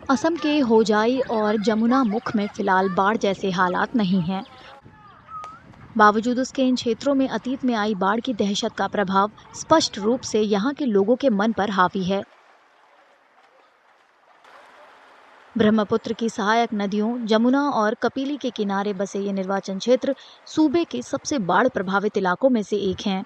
असम के होजाई और जमुना मुख में फिलहाल बाढ़ जैसे हालात नहीं हैं। बावजूद उसके इन क्षेत्रों में अतीत में आई बाढ़ की दहशत का प्रभाव स्पष्ट रूप से यहाँ के लोगों के मन पर हावी है। ब्रह्मपुत्र की सहायक नदियों जमुना और कपिली के किनारे बसे ये निर्वाचन क्षेत्र सूबे के सबसे बाढ़ प्रभावित इलाकों में से एक हैं।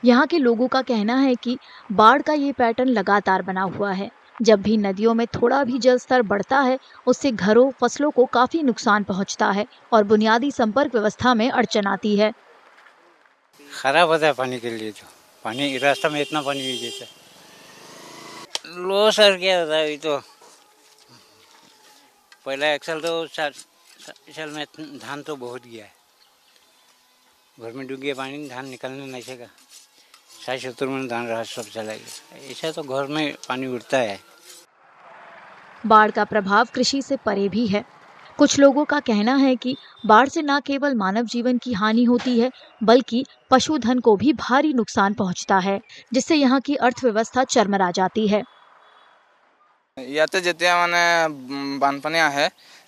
यहाँ के लोगों का कहना है कि बाढ़ का ये पैटर्न लगातार बना हुआ है। जब भी नदियों में थोड़ा भी जल स्तर बढ़ता है, उससे घरों, फसलों को काफी नुकसान पहुंचता है और बुनियादी संपर्क व्यवस्था में अड़चन आती है। खराब होता है पानी के लिए, तो पानी रास्ता में इतना पानी नहीं देता। लो सर क्या होता है अभी तो, पहला एक साल तो साल में धान तो बहुत गया है, घर में डूब गया पानी, धान निकलने नहीं सका। 60-70 मन धान रहा, सब चला गया। ऐसा तो घर में पानी उड़ता है। बाढ़ का प्रभाव कृषि से परे भी है। कुछ लोगों का कहना है कि बाढ़ से न केवल मानव जीवन की हानि होती है, बल्कि पशुधन को भी भारी नुकसान पहुंचता है, जिससे यहाँ की अर्थव्यवस्था चरमरा जाती है। ইয়াতে যেতিয়া মানে বানপানী আহে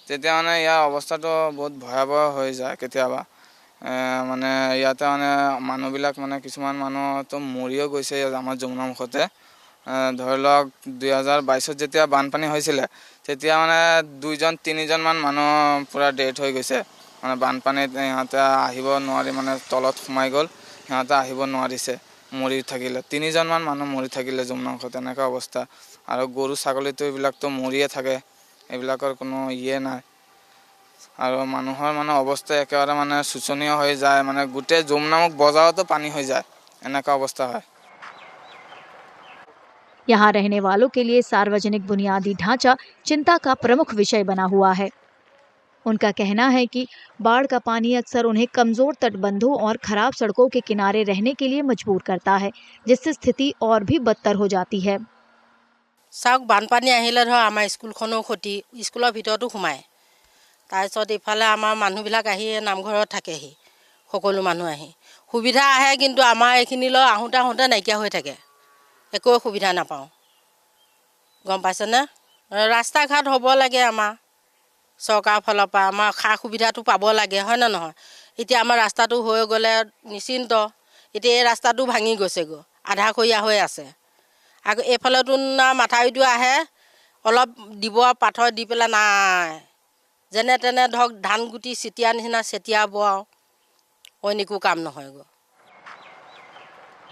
তেতিয়া মানে ইয়াৰ অৱস্থাটো বহুত ভয়াৱহ হৈ যায়। কেতিয়াবা মানে ইয়াতে মানে মানুহবিলাক মানে কিছুমান মানুহ তো মৰিও গৈছে আমাৰ যমুনা মুখতে। ধৰি লওক 2022 যেতিয়া বানপানী হৈছিলে তেতিয়া মানে 2-3জন মান মানুহ পুৰা ডেথ হৈ গৈছে। মানে বানপানীত ইহঁতে আহিব নোৱাৰি, মানে তলত সোমাই গ'ল, সিহঁতে আহিব নোৱাৰিছে, মৰি থাকিলে। 3জন মান মানুহ মৰি থাকিলে যমুনা মুখত, এনেকুৱা অৱস্থা। আৰু গৰু ছাগলীটো এইবিলাকতো মৰিয়ে থাকে, এইবিলাকৰ কোনো ইয়ে নাই। আৰু মানুহৰ মানে অৱস্থা একেবাৰে মানে শোচনীয় হৈ যায়, মানে গোটেই যমুনামুখ বজাৰতো পানী হৈ যায়, এনেকুৱা অৱস্থা হয়। यहाँ रहने वालों के लिए सार्वजनिक बुनियादी ढांचा चिंता का प्रमुख विषय बना हुआ है। उनका कहना है कि बाढ़ का पानी अक्सर उन्हें कमजोर तटबंधों और खराब सड़कों के किनारे रहने के लिए मजबूर करता है, जिससे स्थिति और भी बदतर हो जाती है। চাওক, বানপানী আহিলে ধৰ আমাৰ স্কুলখনো ক্ষতি, স্কুলৰ ভিতৰতো সোমায়। তাৰপিছত ইফালে আমাৰ মানুহবিলাক আহি নামঘৰত থাকেহি, সকলো মানুহ আহি সুবিধা আহে, কিন্তু আমাৰ এইখিনিলৈ আহোঁতে আহোঁতে নাইকিয়া হৈ থাকে, একো সুবিধা নাপাওঁ। গম পাইছেনে? ৰাস্তা ঘাট হ'ব লাগে, আমাৰ চৰকাৰৰ ফালৰ পৰা আমাৰ সা সুবিধাটো পাব লাগে, হয় নে নহয়? এতিয়া আমাৰ ৰাস্তাটো হৈ গ'লে নিশ্চিন্ত। এতিয়া এই ৰাস্তাটো ভাঙি গৈছেগৈ, আধাখৰীয়া হৈ আছে। আকৌ এইফালেতো না মাথাউৰিটো আহে, অলপ দিব পাথৰ দি পেলাই নাই, যেনে তেনে ধৰক ধান গুটি ছিটিয়া নিচিনা ছিটিয়াব আৰু অইন একো কাম নহয়গৈ।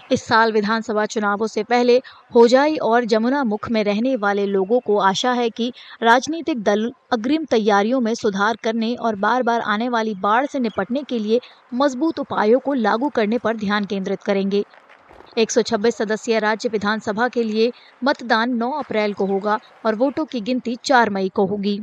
इस साल विधानसभा चुनावों से पहले होजाई और जमुना मुख में रहने वाले लोगों को आशा है कि राजनीतिक दल अग्रिम तैयारियों में सुधार करने और बार बार आने वाली बाढ़ से निपटने के लिए मजबूत उपायों को लागू करने पर ध्यान केंद्रित करेंगे। 126 सदस्यीय राज्य विधानसभा के लिए मतदान 9 अप्रैल को होगा और वोटों की गिनती 4 मई को होगी।